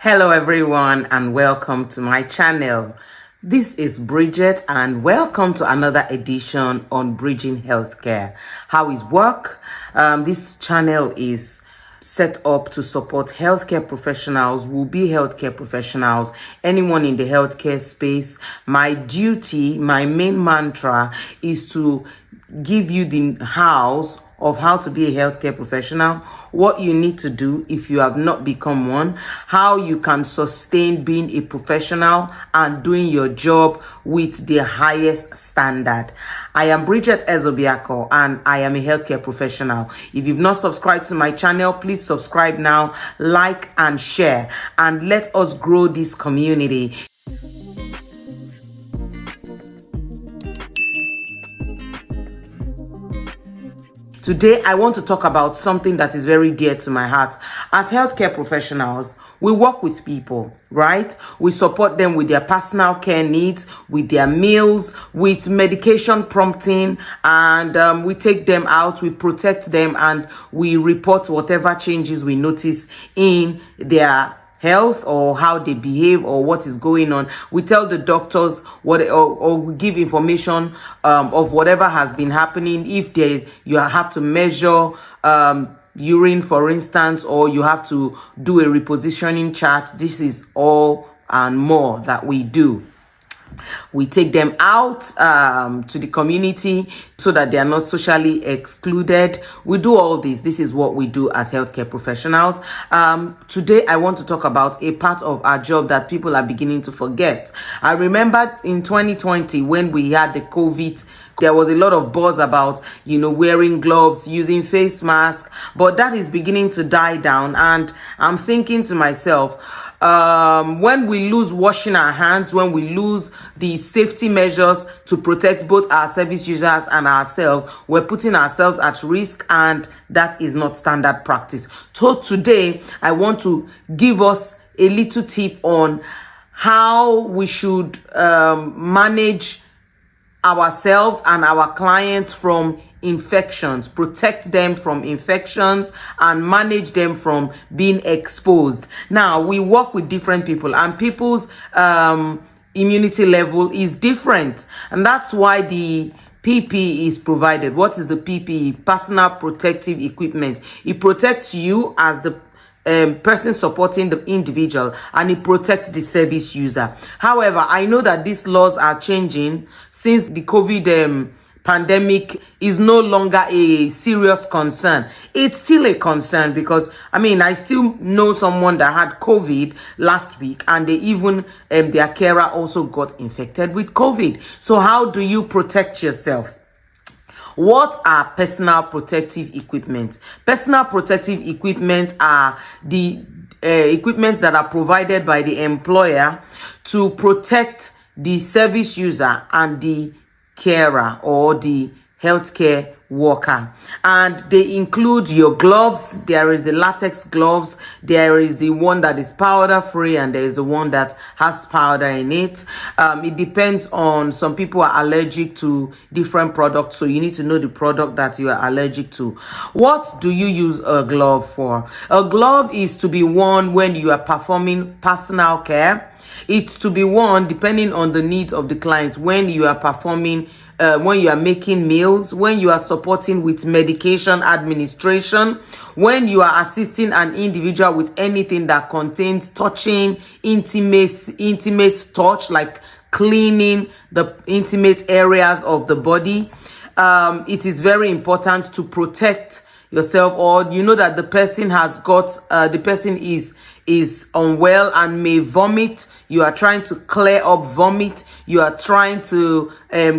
Hello everyone and welcome to my channel. This is Bridget and welcome to another edition on Bridging Healthcare. How is work? This channel is set up to support healthcare professionals, will be healthcare professionals, anyone in the healthcare space. My duty, my main mantra is to give you the hows of how to be a healthcare professional, what you need to do if you have not become one, how you can sustain being a professional and doing your job with the highest standard. I am Bridget Ezobiako and I am a healthcare professional. If you've not subscribed to my channel, please subscribe now, like and share, and let us grow this community. Today, I want to talk about something that is very dear to my heart. As healthcare professionals, we work with people, right? We support them with their personal care needs, with their meals, with medication prompting, and we take them out, we protect them, and we report whatever changes we notice in their health or how they behave or what is going on. We tell the doctors what, or we give information of whatever has been happening. If you have to measure urine, for instance, or you have to do a repositioning chart, this is all and more that we do. We take them out to the community so that they are not socially excluded. We do all this. This is what we do as healthcare professionals. Today, I want to talk about a part of our job that people are beginning to forget. I remember in 2020 when we had the COVID, there was a lot of buzz about, wearing gloves, using face masks, but that is beginning to die down. And I'm thinking to myself, when we lose washing our hands, when we lose the safety measures to protect both our service users and ourselves, we're putting ourselves at risk, and that is not standard practice. So today, I want to give us a little tip on how we should manage ourselves and our clients from infections, protect them from infections, and manage them from being exposed. Now, we work with different people, and people's immunity level is different, and that's why the PPE is provided. What is the PPE? Personal protective equipment. It protects you as the person supporting the individual, and it protects the service user. However, I know that these laws are changing since the COVID pandemic is no longer a serious concern. It's still a concern because, I still know someone that had COVID last week, and they even, their carer also got infected with COVID. So how do you protect yourself? What are personal protective equipment? Personal protective equipment are the equipment that are provided by the employer to protect the service user and the carer or the healthcare worker, and they include your gloves. There is the latex gloves, there is the one that is powder free, and there is the one that has powder in it. It depends on, some people are allergic to different products, so you need to know the product that you are allergic to. What do you use a glove for? A glove is to be worn when you are performing personal care. It's to be worn depending on the needs of the client, when you are performing, when you are making meals, when you are supporting with medication administration, when you are assisting an individual with anything that contains touching, intimate touch, like cleaning the intimate areas of the body. It is very important to protect yourself, or you know that the person has got, the person is unwell and may vomit. You are trying to clear up vomit. You are trying to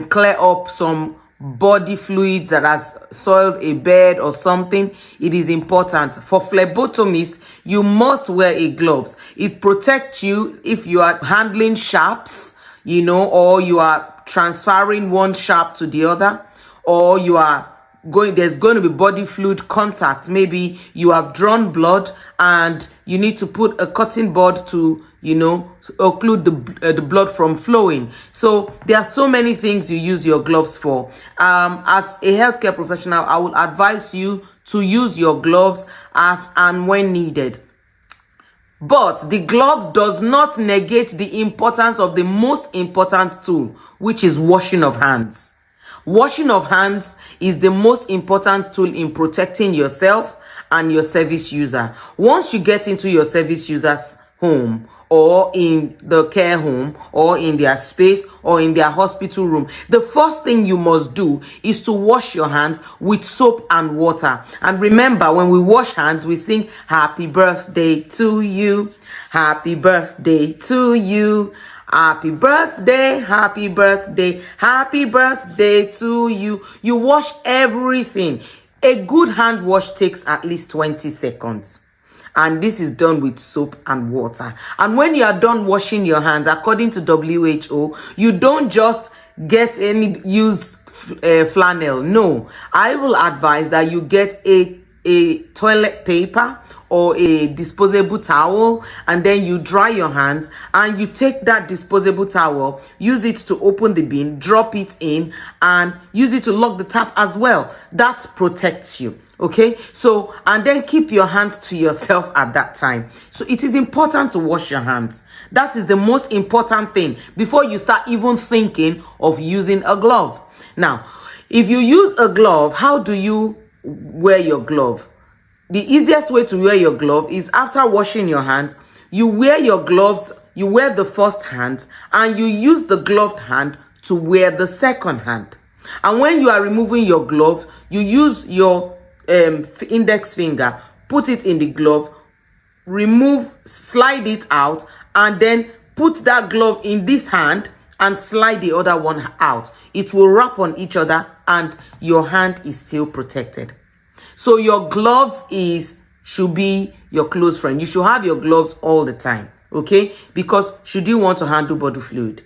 clear up some body fluid that has soiled a bed or something. It is important. For phlebotomists, you must wear a gloves. It protects you if you are handling sharps, or you are transferring one sharp to the other, or you are there's going to be body fluid contact. Maybe you have drawn blood and you need to put a cotton bud to, occlude the blood from flowing. So there are so many things you use your gloves for. As a healthcare professional, I will advise you to use your gloves as and when needed. But the glove does not negate the importance of the most important tool, which is washing of hands. Washing of hands is the most important tool in protecting yourself and your service user. Once you get into your service user's home, or in the care home, or in their space, or in their hospital room, the first thing you must do is to wash your hands with soap and water. And remember, when we wash hands, we sing happy birthday to you, happy birthday to you, happy birthday, happy birthday, happy birthday to you. You wash everything. A good hand wash takes at least 20 seconds. And this is done with soap and water. And when you are done washing your hands, according to WHO, you don't just use flannel. No, I will advise that you get a toilet paper or a disposable towel, and then you dry your hands, and you take that disposable towel, use it to open the bin, drop it in, and use it to lock the tap as well. That protects you. Okay, so, and then keep your hands to yourself at that time. So it is important to wash your hands. That is the most important thing before you start even thinking of using a glove. Now, if you use a glove, how do you wear your glove? The easiest way to wear your glove is after washing your hands, you wear your gloves, you wear the first hand, and you use the gloved hand to wear the second hand. And when you are removing your glove, you use your index finger, put it in the glove, slide it out, and then put that glove in this hand and slide the other one out. It will wrap on each other and your hand is still protected. So your gloves should be your close friend. You should have your gloves all the time, okay? Because should you want to handle body fluid.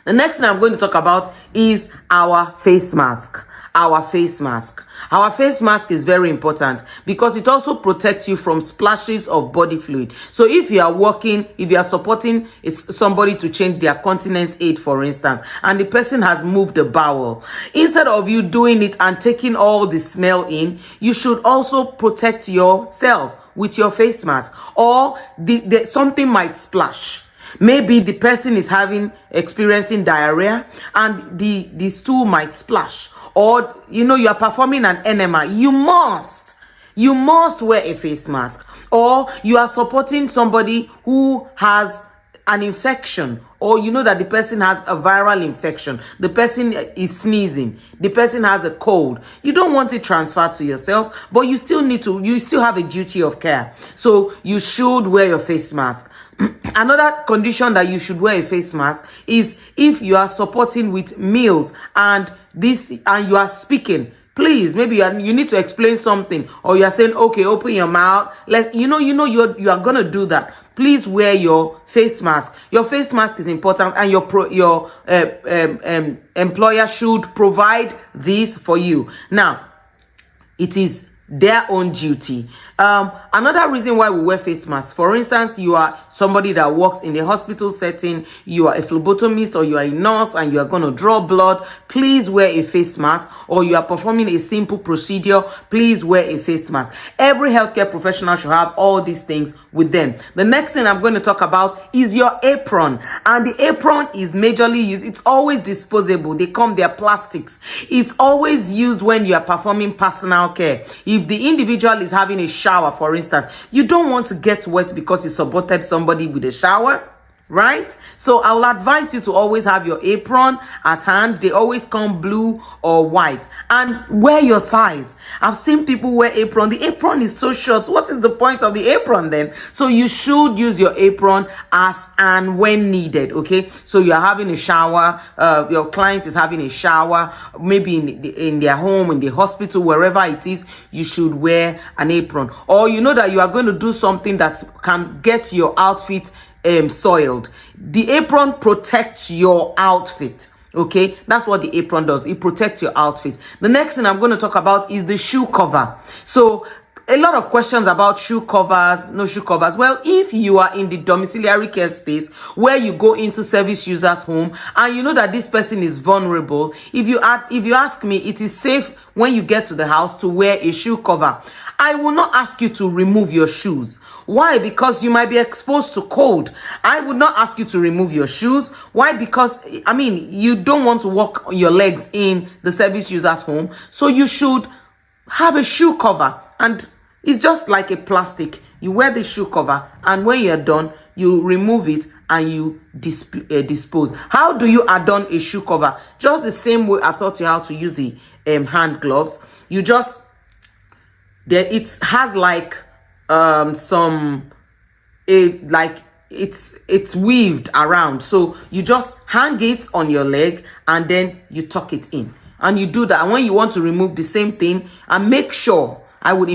The next thing I'm going to talk about is our face mask. Our face mask. Our face mask is very important because it also protects you from splashes of body fluid. So if you are supporting somebody to change their continence aid, for instance, and the person has moved the bowel, instead of you doing it and taking all the smell in, you should also protect yourself with your face mask, or something might splash. Maybe the person is experiencing diarrhea and the stool might splash. Or, you are performing an enema. You must wear a face mask. Or you are supporting somebody who has an infection, or that the person has a viral infection. The person is sneezing. The person has a cold. You don't want it transferred to yourself, but you still have a duty of care. So you should wear your face mask. Another condition that you should wear a face mask is if you are supporting with meals and you are speaking. Please, maybe you need to explain something, or you are saying, okay, open your mouth. You are gonna do that. Please wear your face mask. Your face mask is important, and your employer should provide this for you. Now, it is their own duty. Another reason why we wear face masks, for instance, you are somebody that works in a hospital setting, you are a phlebotomist, or you are a nurse and you are going to draw blood, please wear a face mask. Or you are performing a simple procedure, please wear a face mask. Every healthcare professional should have all these things with them. The next thing I'm going to talk about is your apron. And the apron is majorly used, it's always disposable. They're plastics. It's always used when you are performing personal care. If the individual is having a shower, for instance, you don't want to get wet because you supported somebody with a shower, right? So I will advise you to always have your apron at hand. They always come blue or white, and wear your size. I've seen people wear apron. The apron is so short. What is the point of the apron then? So you should use your apron as and when needed. Okay, so you are having a shower, your client is having a shower, maybe in their home, in the hospital, wherever it is, you should wear an apron. Or that you are going to do something that can get your outfit soiled. The apron protects your outfit. Okay, that's what the apron does. It protects your outfit. The next thing I'm going to talk about is the shoe cover. So a lot of questions about shoe covers, no shoe covers. Well, if you are in the domiciliary care space where you go into service user's home and you know that this person is vulnerable, if you ask me, it is safe when you get to the house to wear a shoe cover. I will not ask you to remove your shoes. Why? Because you might be exposed to cold. I would not ask you to remove your shoes. Why? Because, I mean, you don't want to walk your legs in the service user's home. So you should have a shoe cover. And it's just like a plastic. You wear the shoe cover, and when you're done, you remove it and you dispose. How do you adorn a shoe cover? Just the same way I taught you how to use the hand gloves. You just, there, it has like it's weaved around, so you just hang it on your leg and then you tuck it in, and you do that. And when you want to remove, the same thing, and make sure, I will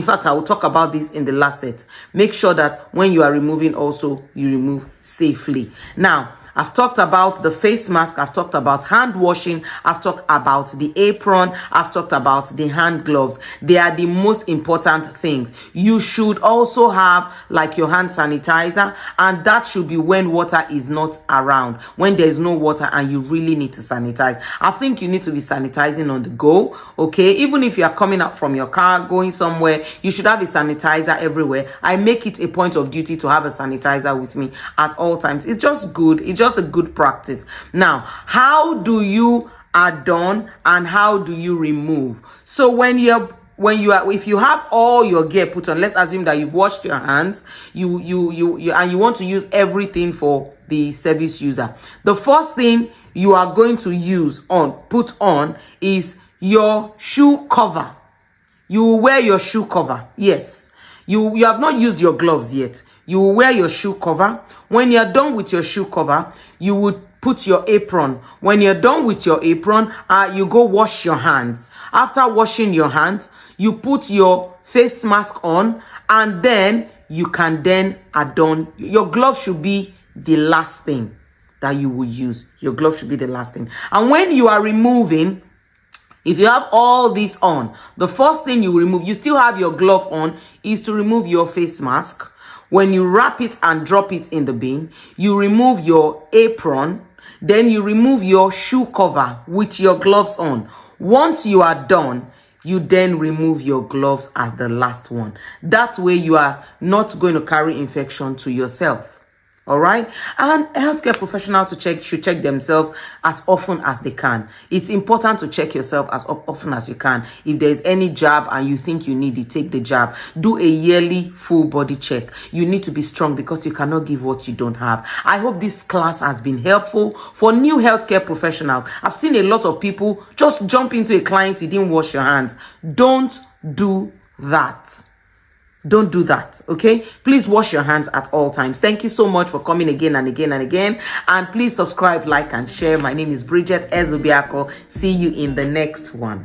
talk about this in the last set. Make sure that when you are removing also, you remove safely. Now, I've talked about the face mask. I've talked about hand washing. I've talked about the apron. I've talked about the hand gloves. They are the most important things. You should also have like your hand sanitizer, and that should be when water is not around, when there is no water and you really need to sanitize. I think you need to be sanitizing on the go, okay? Even if you are coming up from your car, going somewhere, you should have a sanitizer everywhere. I make it a point of duty to have a sanitizer with me at all times. It's just good. It's just a good practice. Now, how do you adorn and how do you remove? So if you have all your gear put on, let's assume that you've washed your hands, you and you want to use everything for the service user. The first thing you are going to put on is your shoe cover. You will wear your shoe cover. Yes. You have not used your gloves yet. You will wear your shoe cover. When you're done with your shoe cover, you would put your apron. When you're done with your apron, you go wash your hands. After washing your hands, you put your face mask on, and then you can then adorn. Your glove should be the last thing that you will use. Your glove should be the last thing. And when you are removing, if you have all this on, the first thing you remove, you still have your glove on, is to remove your face mask. When you wrap it and drop it in the bin, you remove your apron, then you remove your shoe cover with your gloves on. Once you are done, you then remove your gloves as the last one. That way you are not going to carry infection to yourself. All right. And healthcare professionals should check themselves as often as they can. It's important to check yourself as often as you can. If there's any jab and you think you need it, take the jab. Do a yearly full body check. You need to be strong because you cannot give what you don't have. I hope this class has been helpful for new healthcare professionals. I've seen a lot of people just jump into a client, you didn't wash your hands. Don't do that. Don't do that, okay? Please wash your hands at all times. Thank you so much for coming again and again and again. And please subscribe, like, and share. My name is Bridget Ezubiako. See you in the next one.